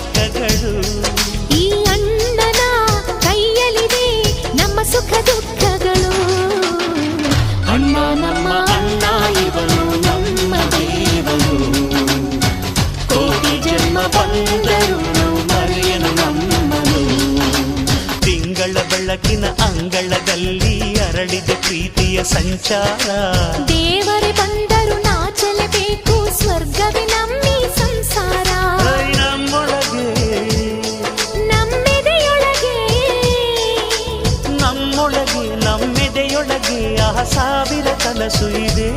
ಲೆಕ್ಕಗಳು. ಈ ಅಣ್ಣನ ಕೈಯಲ್ಲಿದೆ ನಮ್ಮ ಸುಖ ದುಃಖಗಳು. ಅಣ್ಣ ನಮ್ಮ ಅಣ್ಣ ಇವನು ನಮ್ಮ ದೇವರು, ಕೋಟಿ ಜನ್ಮ ಬಂದರು ಮರೆಯನು ನಮ್ಮನು. ತಿಂಗಳ ಬೆಳಕಿನ ಅಂಗಳದಲ್ಲಿ ಅರಳಿದೆ ಪ್ರೀತಿಯ ಸಂಚಾರ. ದೇವರೇ ಬಂದರು ನಾಚಲೇಬೇಕು, ಸ್ವರ್ಗವೇ ನಮ್ಮಿ ಸಂಸಾರ. ನಮ್ಮೊಳಗೆ ನಮ್ಮೆದೆಯೊಳಗೆ ನಮ್ಮೊಳಗೆ ನಮ್ಮೆದೆಯೊಳಗೆ ಆ ಸಾವಿರ ಕನಸು ಇದೆ.